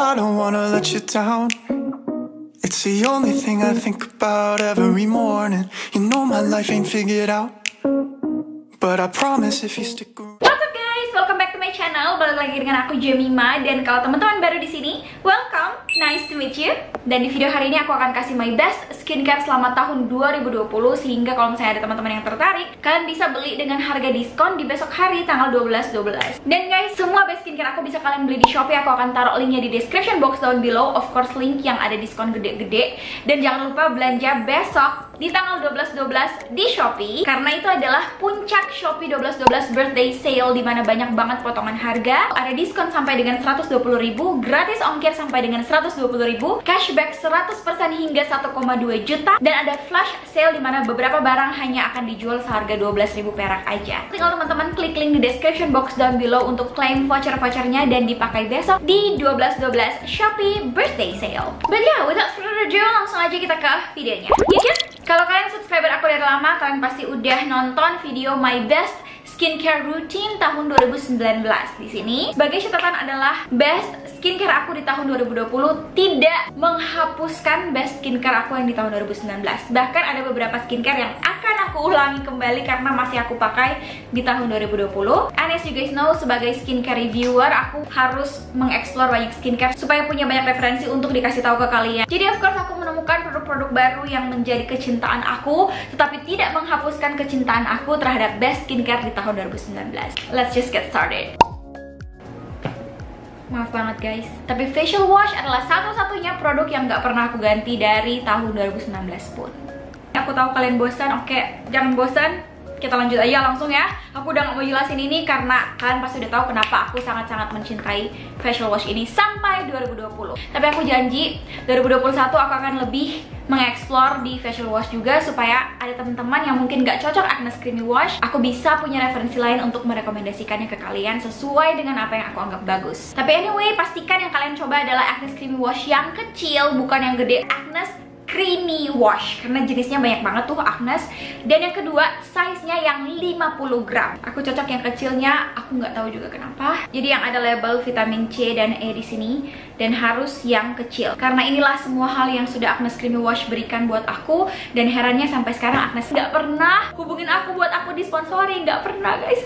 I don't wanna let you down. It's the only thing I think about every morning. You know my life ain't figured out, but I promise if you stick around. What's up guys, welcome back to my channel. Balik lagi dengan aku Jemima. Dan kalau teman-teman baru di sini, welcome, nice to meet you. Dan di video hari ini aku akan kasih my best skincare selama tahun 2020. Sehingga kalau misalnya ada teman-teman yang tertarik, kalian bisa beli dengan harga diskon di besok hari tanggal 12/12. Dan guys, semua best skincare aku bisa kalian beli di Shopee. Aku akan taruh linknya di description box down below. Of course link yang ada diskon gede-gede. Dan jangan lupa belanja besok di tanggal 12/12 di Shopee, karena itu adalah puncak Shopee 12/12 birthday sale, dimana banyak banget potongan harga. Ada diskon sampai dengan 120.000, gratis ongkir sampai dengan 120.000, cashback 100% hingga 1,2 juta, dan ada flash sale dimana beberapa barang hanya akan dijual seharga 12.000 perak aja. Tinggal teman-teman klik link di description box down below untuk claim voucher-vouchernya dan dipakai besok di 12/12 Shopee birthday sale. But yeah, without further ado, langsung aja kita ke videonya. Kalau kalian subscriber aku dari lama, kalian pasti udah nonton video my best skincare routine tahun 2019. Di sini sebagai catatan adalah best skincare aku di tahun 2020 tidak menghapuskan best skincare aku yang di tahun 2019. Bahkan ada beberapa skincare yang akan aku ulangi kembali karena masih aku pakai di tahun 2020. And as you guys know, sebagai skincare reviewer, aku harus mengeksplor banyak skincare supaya punya banyak referensi untuk dikasih tahu ke kalian. Jadi of course aku menemukan produk-produk baru yang menjadi kecintaan aku, tetapi tidak menghapuskan kecintaan aku terhadap best skincare di tahun 2019. Let's just get started. Maaf banget guys, tapi facial wash adalah satu-satunya produk yang gak pernah aku ganti dari tahun 2019 pun. Aku tahu kalian bosan, oke, jangan bosan. Kita lanjut aja langsung ya. Aku udah gak mau jelasin ini karena kalian pasti udah tahu kenapa aku sangat-sangat mencintai facial wash ini sampai 2020. Tapi aku janji 2021 aku akan lebih mengeksplor di facial wash juga, supaya ada teman-teman yang mungkin gak cocok Acne Creamy Wash, aku bisa punya referensi lain untuk merekomendasikannya ke kalian sesuai dengan apa yang aku anggap bagus. Tapi anyway, pastikan yang kalian coba adalah Acne Creamy Wash yang kecil, bukan yang gede. Acne Creamy Wash, karena jenisnya banyak banget tuh Agnes. Dan yang kedua, size-nya yang 50 gram. Aku cocok yang kecilnya, aku nggak tahu juga kenapa. Jadi yang ada label vitamin C dan E di sini, dan harus yang kecil. Karena inilah semua hal yang sudah Agnes Creamy Wash berikan buat aku. Dan herannya sampai sekarang Agnes nggak pernah hubungin aku buat aku disponsori, nggak pernah guys.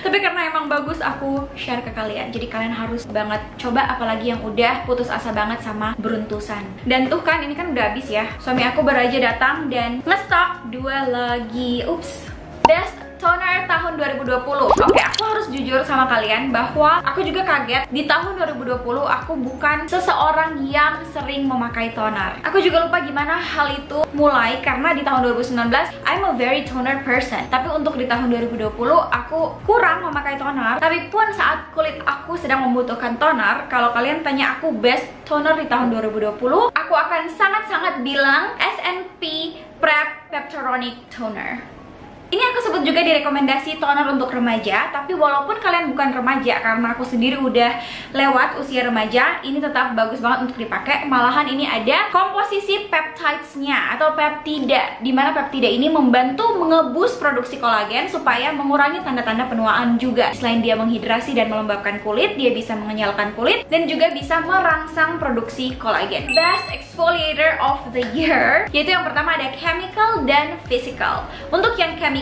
Tapi karena emang bagus, aku share ke kalian. Jadi kalian harus banget coba, apalagi yang udah putus asa banget sama beruntusan. Dan tuh kan, ini kan udah habis ya. Suami aku baru aja datang dan ngestok 2 lagi. Ups. Best toner tahun 2020. Oke, aku harus jujur sama kalian bahwa aku juga kaget. Di tahun 2020 aku bukan seseorang yang sering memakai toner. Aku juga lupa gimana hal itu mulai, karena di tahun 2019 I'm a very toner person. Tapi untuk di tahun 2020 aku kurang memakai toner. Tapi pun saat kulit aku sedang membutuhkan toner, kalau kalian tanya aku best toner di tahun 2020, aku akan sangat-sangat bilang SNP Prep Peptidogenic Toner. Ini aku sebut juga di rekomendasi toner untuk remaja, tapi walaupun kalian bukan remaja, karena aku sendiri udah lewat usia remaja, ini tetap bagus banget untuk dipakai. Malahan ini ada komposisi peptides-nya atau peptida, dimana peptida ini membantu mengebus produksi kolagen supaya mengurangi tanda-tanda penuaan juga. Selain dia menghidrasi dan melembabkan kulit, dia bisa mengenyalkan kulit dan juga bisa merangsang produksi kolagen. Best exfoliator of the year, yaitu yang pertama ada chemical dan physical. Untuk yang chemical,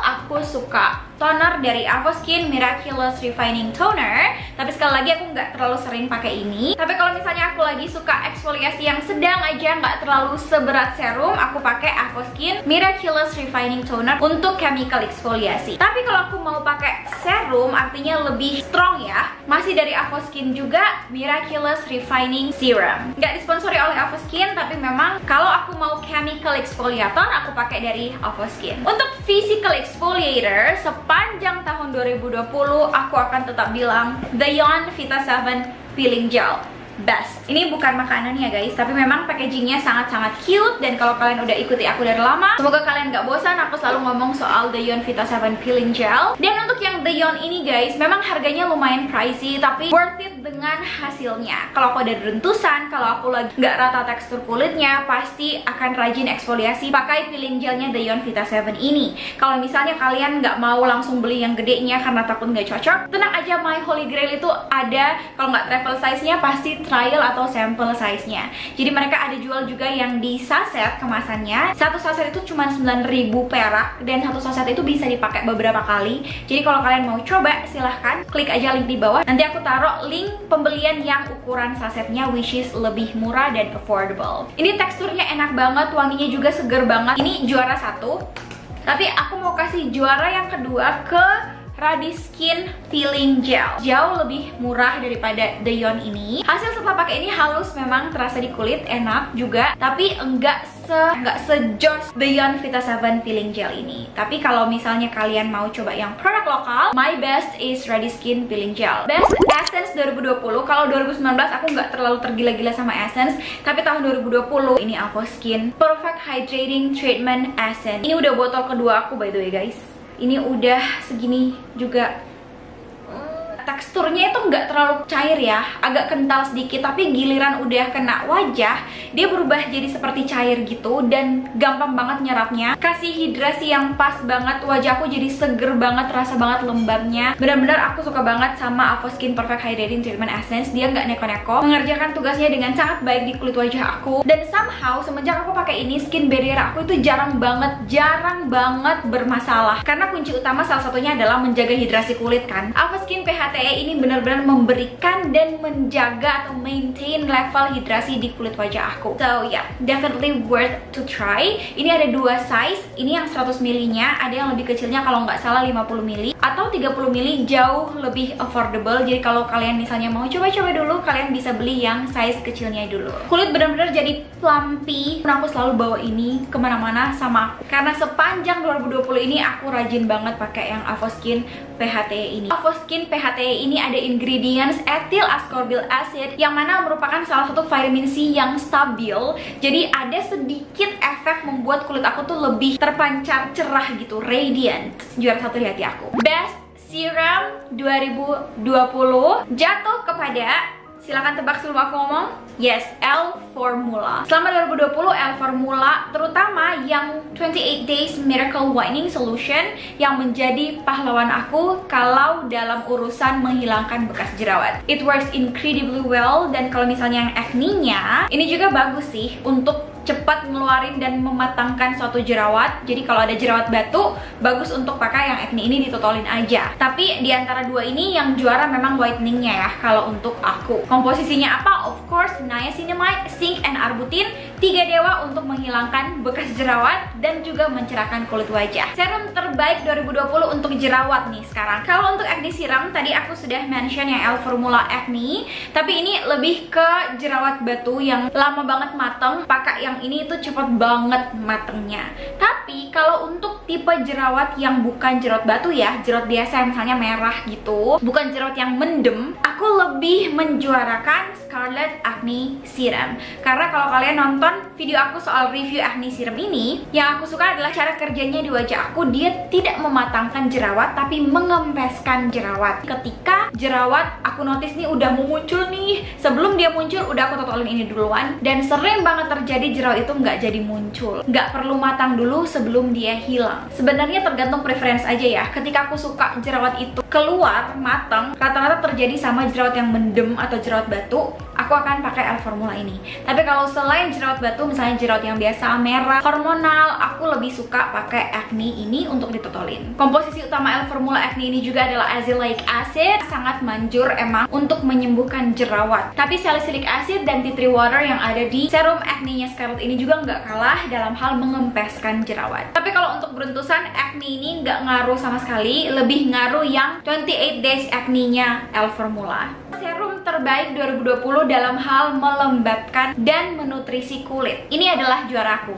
aku suka toner dari Avoskin Miraculous Refining Toner. Tapi sekali lagi aku nggak terlalu sering pakai ini. Tapi kalau misalnya aku lagi suka eksfoliasi yang sedang aja, nggak terlalu seberat serum, aku pakai Avoskin Miraculous Refining Toner untuk chemical eksfoliasi. Tapi kalau aku mau pakai serum, artinya lebih strong ya, masih dari Avoskin juga, Miraculous Refining Serum. Nggak disponsori oleh Avoskin, tapi memang kalau aku mau chemical exfoliator, aku pakai dari Avoskin. Untuk physical exfoliator, sepanjang tahun 2020 aku akan tetap bilang The Yon Vita 7 Peeling Gel. Best. Ini bukan makanan ya guys, tapi memang packagingnya sangat-sangat cute. Dan kalau kalian udah ikuti aku dari lama, semoga kalian gak bosan aku selalu ngomong soal The Yon Vita 7 Peeling Gel. Dan untuk yang yang Daeon ini guys, memang harganya lumayan pricey, tapi worth it dengan hasilnya. Kalau aku ada deruntusan, kalau aku lagi nggak rata tekstur kulitnya, pasti akan rajin eksfoliasi pakai peeling gelnya Daeon Vita 7 ini. Kalau misalnya kalian nggak mau langsung beli yang gedenya karena takut nggak cocok, tenang aja, My Holy Grail itu ada, kalau nggak travel size-nya pasti trial atau sample size-nya. Jadi mereka ada jual juga yang di saset kemasannya. Satu saset itu cuma 9.000 perak dan satu saset itu bisa dipakai beberapa kali. Jadi kalau kalian mau coba, silahkan klik aja link di bawah. Nanti aku taruh link pembelian yang ukuran sasetnya, which is lebih murah dan affordable. Ini teksturnya enak banget, wanginya juga seger banget. Ini juara 1. Tapi aku mau kasih juara yang kedua ke Radiskin Peeling Gel. Jauh lebih murah daripada Daeon ini. Hasil setelah pakai ini halus, memang terasa di kulit, enak juga. Tapi enggak sejos Daeon Vita 7 Peeling Gel ini. Tapi kalau misalnya kalian mau coba yang produk lokal, my best is Radiskin Peeling Gel. Best Essence 2020. Kalau 2019 aku nggak terlalu tergila-gila sama Essence, tapi tahun 2020 ini Avoskin Perfect Hydrating Treatment Essence. Ini udah botol kedua aku by the way guys. Ini udah segini juga. Teksturnya itu nggak terlalu cair ya, agak kental sedikit, tapi giliran udah kena wajah dia berubah jadi seperti cair gitu dan gampang banget nyerapnya. Kasih hidrasi yang pas banget, wajahku jadi seger banget, rasa banget lembabnya. Benar-benar aku suka banget sama Avoskin Perfect Hydrating Treatment Essence. Dia nggak neko-neko, mengerjakan tugasnya dengan sangat baik di kulit wajah aku. Dan somehow semenjak aku pakai ini, skin barrier aku itu jarang banget bermasalah. Karena kunci utama salah satunya adalah menjaga hidrasi kulit kan. Avoskin PHT ini benar-benar memberikan dan menjaga atau maintain level hidrasi di kulit wajah aku. So yeah, definitely worth to try. Ini ada dua size. Ini yang 100 ml nya, ada yang lebih kecilnya kalau nggak salah 50 ml atau 30 ml, jauh lebih affordable. Jadi kalau kalian misalnya mau coba-coba dulu, kalian bisa beli yang size kecilnya dulu. Kulit benar-benar jadi plumpy. Aku selalu bawa ini kemana-mana sama aku. Karena sepanjang 2020 ini aku rajin banget pakai yang Avoskin PHT ini. Avoskin PHT ini ada ingredients ethyl ascorbyl acid yang mana merupakan salah satu vitamin C yang stabil. Jadi ada sedikit efek membuat kulit aku tuh lebih terpancar cerah gitu, radiant. Juara 1 di hati aku. Best Serum 2020 jatuh kepada, silakan tebak sebelum aku ngomong. Yes, L Formula. Selama 2020 L Formula, terutama yang 28 Days Miracle Whitening Solution, yang menjadi pahlawan aku kalau dalam urusan menghilangkan bekas jerawat. It works incredibly well. Dan kalau misalnya yang acne-nya, ini juga bagus sih untuk cepat ngeluarin dan mematangkan suatu jerawat. Jadi kalau ada jerawat batu, bagus untuk pakai yang acne ini, ditotolin aja. Tapi di antara dua ini yang juara memang whiteningnya ya kalau untuk aku. Komposisinya apa? Of course niacinamide, zinc, and arbutin. 3 dewa untuk menghilangkan bekas jerawat dan juga mencerahkan kulit wajah. Serum terbaik 2020 untuk jerawat nih sekarang. Kalau untuk acne serum, tadi aku sudah mention yang L Formula Acne, tapi ini lebih ke jerawat batu yang lama banget mateng. Pakai yang ini itu cepet banget matengnya. Tapi kalau untuk tipe jerawat yang bukan jerawat batu ya, jerawat biasa yang misalnya merah gitu, bukan jerawat yang mendem, aku lebih menjuarakan Scarlet Acne Serum. Karena kalau kalian nonton video aku soal review acne serum ini, yang aku suka adalah cara kerjanya di wajah aku. Dia tidak mematangkan jerawat, tapi mengempeskan jerawat. Ketika jerawat aku notice nih udah mau muncul nih, sebelum dia muncul udah aku totolin ini duluan. Dan sering banget terjadi jerawat itu nggak jadi muncul, nggak perlu matang dulu sebelum dia hilang. Sebenarnya tergantung preference aja ya. Ketika aku suka jerawat itu keluar matang, rata-rata terjadi sama jerawat yang mendem atau jerawat batu, aku akan pakai L Formula ini. Tapi kalau selain jerawat batu, misalnya jerawat yang biasa merah, hormonal, aku lebih suka pakai acne ini untuk ditotolin. Komposisi utama L Formula Acne ini juga adalah azelaic acid, sangat manjur emang untuk menyembuhkan jerawat. Tapi salicylic acid dan tea tree water yang ada di serum acne-nya Scarlet ini juga nggak kalah dalam hal mengempeskan jerawat. Tapi kalau untuk beruntusan, acne ini nggak ngaruh sama sekali, lebih ngaruh yang 28 Days Acne-nya L Formula. Serum terbaik 2020 dalam hal melembabkan dan menutrisi kulit. Ini adalah juaraku.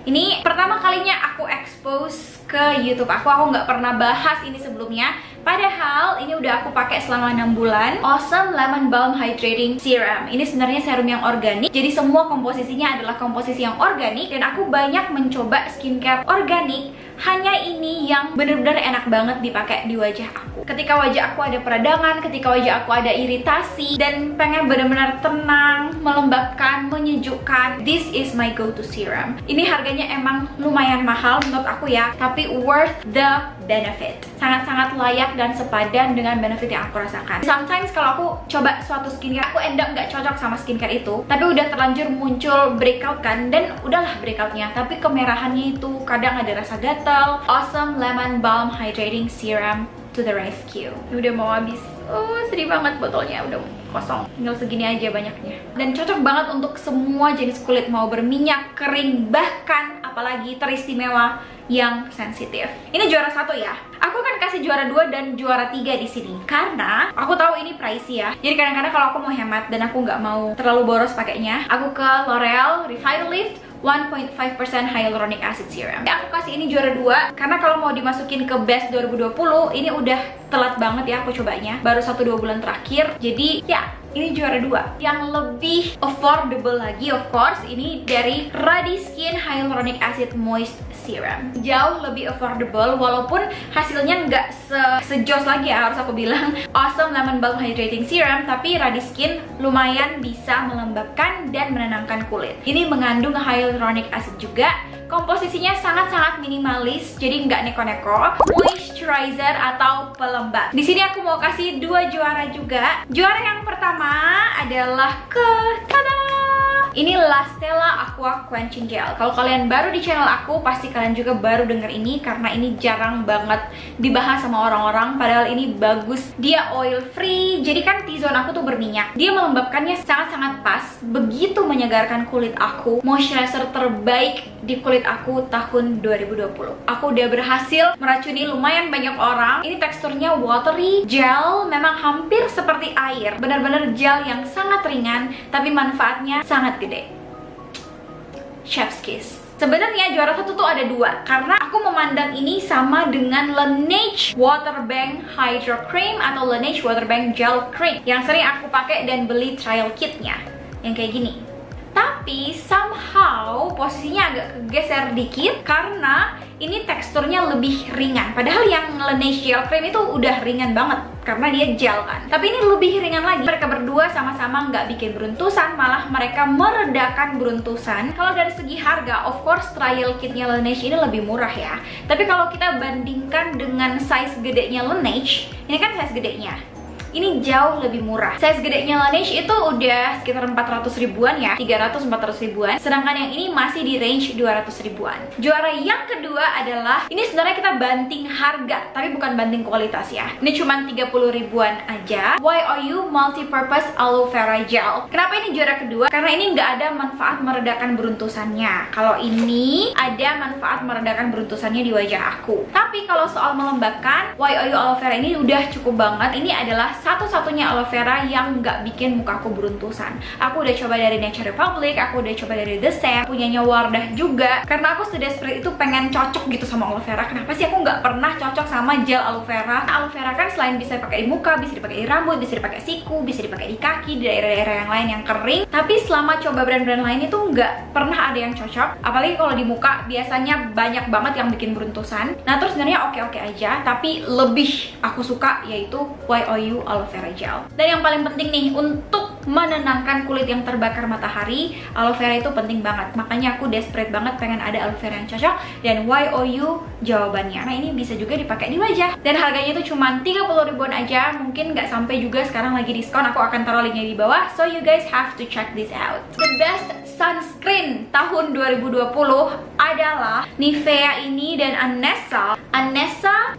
Ini pertama kalinya aku expose ke YouTube aku nggak pernah bahas ini sebelumnya. Padahal ini udah aku pakai selama 6 bulan. Awesome Lemon Balm Hydrating Serum. Ini sebenarnya serum yang organik. Jadi semua komposisinya adalah komposisi yang organik. Dan aku banyak mencoba skincare organik hanya ini yang bener-bener enak banget dipakai di wajah aku. Ketika wajah aku ada peradangan, ketika wajah aku ada iritasi dan pengen bener-bener tenang, melembabkan, menyejukkan, this is my go-to serum. Ini harganya emang lumayan mahal menurut aku ya, tapi worth the benefit. Sangat-sangat layak dan sepadan dengan benefit yang aku rasakan. Sometimes kalau aku coba suatu skincare, aku end up nggak cocok sama skincare itu, tapi udah terlanjur muncul breakout kan, dan udahlah breakoutnya, tapi kemerahannya itu kadang ada rasa gatal. Awesome Lemon Balm Hydrating Serum to the rescue. Ini udah mau habis. Oh, sedih banget botolnya, udah kosong. Tinggal segini aja banyaknya. Dan cocok banget untuk semua jenis kulit, mau berminyak, kering, bahkan apalagi teristimewa yang sensitif. Ini juara 1 ya. Aku akan kasih juara 2 dan juara 3 di sini karena aku tahu ini pricey ya. Jadi kadang-kadang kalau aku mau hemat dan aku nggak mau terlalu boros pakainya, aku ke L'Oreal Revitalift 1.5% Hyaluronic Acid Serum. Aku kasih ini juara 2 karena kalau mau dimasukin ke Best 2020 ini udah telat banget ya aku cobanya. Baru 1-2 bulan terakhir. Jadi ya, ini juara 2. Yang lebih affordable lagi of course ini dari Radi Skin Hyaluronic Acid Moist Serum. Jauh lebih affordable walaupun hasilnya nggak sejos lagi ya, harus aku bilang. Awesome Lemon Balm Hydrating Serum, tapi Radi Skin lumayan bisa melembabkan dan menenangkan kulit. Ini mengandung hyaluronic acid juga. Komposisinya sangat-sangat minimalis, jadi nggak neko-neko. Moisturizer atau pelembab. Di sini aku mau kasih 2 juara juga. Juara yang pertama adalah ini La Stella Aqua Quenching Gel. Kalau kalian baru di channel aku, pasti kalian juga baru denger ini karena ini jarang banget dibahas sama orang-orang. Padahal ini bagus. Dia oil free. Jadi kan T-zone aku tuh berminyak. Dia melembabkannya sangat-sangat pas. Begitu menyegarkan kulit aku. Moisturizer terbaik di kulit aku tahun 2020. Aku udah berhasil meracuni lumayan banyak orang. Ini teksturnya watery gel, memang hampir seperti air. Benar-benar gel yang sangat ringan, tapi manfaatnya sangat gede. Chef's kiss. Sebenarnya juara 1 tuh ada 2 karena aku memandang ini sama dengan Laneige Water Bank Hydro Cream atau Laneige Water Bank Gel Cream yang sering aku pakai dan beli trial kitnya yang kayak gini. Tapi somehow posisinya agak kegeser dikit karena ini teksturnya lebih ringan. Padahal yang Laneige Gel Cream itu udah ringan banget karena dia gel kan. Tapi ini lebih ringan lagi. Mereka berdua sama-sama nggak bikin beruntusan, malah mereka meredakan beruntusan. Kalau dari segi harga, of course trial kitnya Laneige ini lebih murah ya. Tapi kalau kita bandingkan dengan size gedenya Laneige, ini kan size gedenya, ini jauh lebih murah. Size gedenya Laneige itu udah sekitar 400 ribuan ya, 300-400 ribuan. Sedangkan yang ini masih di range 200 ribuan. Juara yang kedua adalah, ini sebenarnya kita banting harga, tapi bukan banting kualitas ya. Ini cuma 30 ribuan aja. YOU Multipurpose Aloe Vera Gel. Kenapa ini juara kedua? Karena ini nggak ada manfaat meredakan beruntusannya. Kalau ini ada manfaat meredakan beruntusannya di wajah aku. Tapi kalau soal melembabkan, YOU Aloe Vera ini udah cukup banget. Ini adalah satu-satunya aloe vera yang nggak bikin mukaku beruntusan. Aku udah coba dari Nature Republic, aku udah coba dari The Sam, punyanya Wardah juga. Karena aku sedesperate itu pengen cocok gitu sama aloe vera. Kenapa sih aku nggak pernah cocok sama gel aloe vera? Aloe vera kan selain bisa dipakai di muka, bisa dipakai di rambut, bisa dipakai siku, bisa dipakai di kaki, di daerah-daerah yang lain yang kering. Tapi selama coba brand-brand lain itu nggak pernah ada yang cocok. Apalagi kalau di muka biasanya banyak banget yang bikin beruntusan. Nah terus sebenarnya oke-oke aja, tapi lebih aku suka yaitu YOU Aloe Vera Gel. Dan yang paling penting nih, untuk menenangkan kulit yang terbakar matahari, aloe vera itu penting banget. Makanya aku desperate banget pengen ada aloe vera yang cocok, dan YOU jawabannya. Nah ini bisa juga dipakai di wajah. Dan harganya itu cuma 30 ribuan aja, mungkin nggak sampai juga, sekarang lagi diskon. Aku akan taruh linknya di bawah, so you guys have to check this out. The best sunscreen tahun 2020 adalah Nivea ini dan Anessa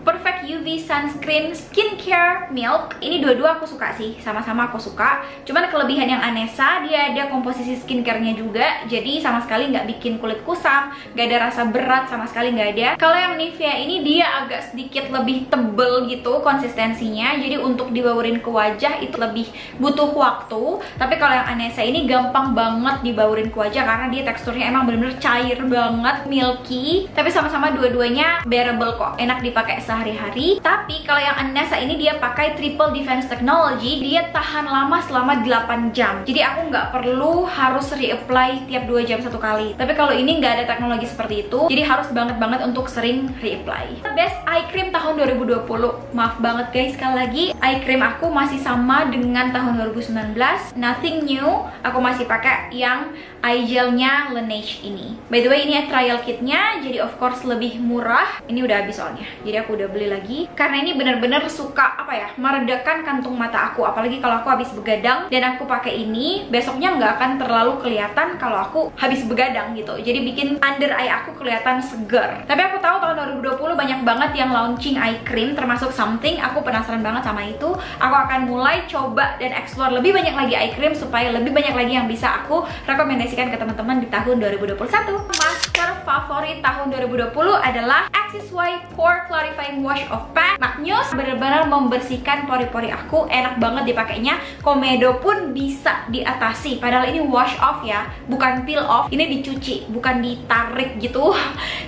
Perfect UV Sunscreen Skincare Milk. Ini dua-dua aku suka sih, sama-sama aku suka. Cuman kelebihan yang Anessa, dia ada komposisi skincare-nya juga, jadi sama sekali nggak bikin kulit kusam, nggak ada rasa berat, sama sekali nggak ada. Kalau yang Nivea ini dia agak sedikit lebih tebel gitu konsistensinya, jadi untuk dibaurin ke wajah itu lebih butuh waktu. Tapi kalau yang Anessa ini gampang banget dibaurin ke wajah karena dia teksturnya emang bener-bener cair banget, milky. Tapi sama-sama dua-duanya bearable kok, enak dipakai sehari-hari. Tapi kalau yang Anessa ini dia pakai Triple Defense Technology, dia tahan lama selama 8 jam. Jadi aku nggak perlu harus reapply tiap 2 jam satu kali. Tapi kalau ini nggak ada teknologi seperti itu, jadi harus banget untuk sering reapply. Best eye cream tahun 2020. Maaf banget guys, sekali lagi eye cream aku masih sama dengan tahun 2019. Nothing new. Aku masih pakai yang eye gelnya Laneige ini. By the way, ini trial kitnya, jadi of course lebih murah. Ini udah habis soalnya, jadi aku udah beli lagi karena ini bener-bener suka apa ya, meredakan kantung mata aku. Apalagi kalau aku habis begadang dan aku pakai ini, besoknya nggak akan terlalu kelihatan kalau aku habis begadang gitu. Jadi bikin under eye aku kelihatan seger. Tapi aku tahu tahun 2020 banyak banget yang launching eye cream, termasuk Something. Aku penasaran banget sama itu. Aku akan mulai coba dan explore lebih banyak lagi eye cream supaya lebih banyak lagi yang bisa aku rekomendasikan ke teman-teman di tahun 2021. Masker favorit tahun 2020 adalah Axis-Y Pore Clarifying Wash of Pack Magnus. Bener-bener membersihkan pori-pori aku, enak banget dipakainya. Komedo pun bisa diatasi. Padahal ini wash off ya, bukan peel off. Ini dicuci, bukan ditarik gitu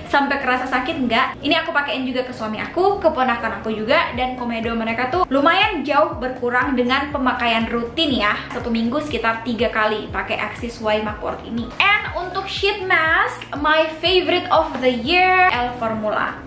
sampai kerasa sakit, enggak. Ini aku pakein juga ke suami aku, ke ponakan aku juga, dan komedo mereka tuh lumayan jauh berkurang dengan pemakaian rutin ya. Satu minggu sekitar 3 kali pakai Axis-Y Mugwort ini. And untuk sheet mask, my favorite of the year, Elle Formula.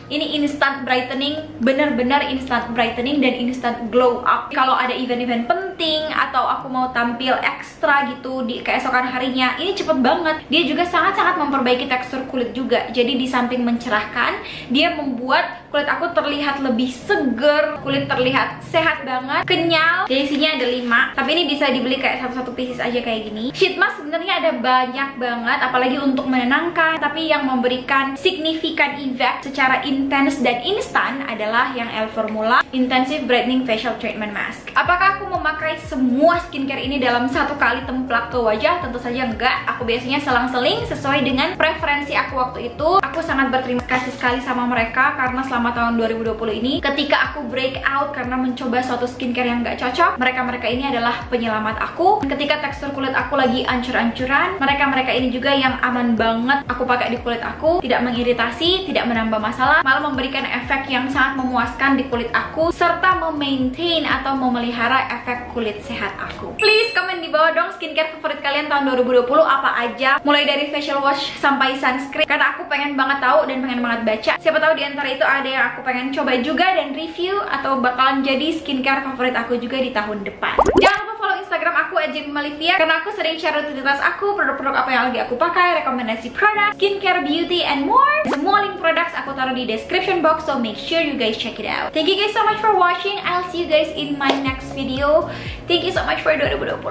Ini instant brightening, bener-bener instant brightening dan instant glow up. Kalau ada event-event penting atau aku mau tampil ekstra gitu di keesokan harinya, ini cepet banget. Dia juga sangat-sangat memperbaiki tekstur kulit juga. Jadi di samping mencerahkan, dia membuat kulit aku terlihat lebih seger, kulit terlihat sehat banget, kenyal. Jadi isinya ada 5, tapi ini bisa dibeli kayak satu-satu pieces aja kayak gini. Sheet mask sebenarnya ada banyak banget, apalagi untuk menenangkan, tapi yang memberikan signifikan effect secara intens dan instan adalah yang Elle Formula Intensive Brightening Facial Treatment Mask. Apakah aku memakai semua skincare ini dalam satu kali templak ke wajah? Tentu saja enggak. Aku biasanya selang-seling sesuai dengan preferensi aku waktu itu. Aku sangat berterima kasih sekali sama mereka karena selama tahun 2020 ini, ketika aku break out karena mencoba suatu skincare yang enggak cocok, mereka-mereka ini adalah penyelamat aku. Ketika tekstur kulit aku lagi ancur-ancuran, mereka-mereka ini juga yang aman banget aku pakai di kulit aku, tidak mengiritasi, tidak menambah masalah, malah memberikan efek yang sangat memuaskan di kulit aku, serta memaintain atau memelihara efek kulit sehat aku. Please komen di bawah dong skincare favorit kalian tahun 2020 apa aja, mulai dari facial wash sampai sunscreen, karena aku pengen banget tahu dan pengen banget baca. Siapa tahu di antara itu ada yang aku pengen coba juga dan review, atau bakalan jadi skincare favorit aku juga di tahun depan. Jangan lupa follow Instagram aku @JemiMalivia karena aku sering share rutinitas aku, produk-produk apa yang lagi aku pakai, rekomendasi produk, skincare, beauty, and more. Semua link produk aku taruh di description box, so make sure you guys check it out. Thank you guys so much for watching. I'll see you guys in my next video. Thank you so much for 2020.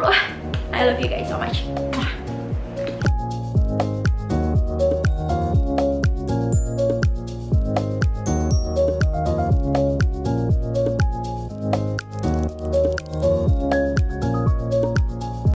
I love you guys so much.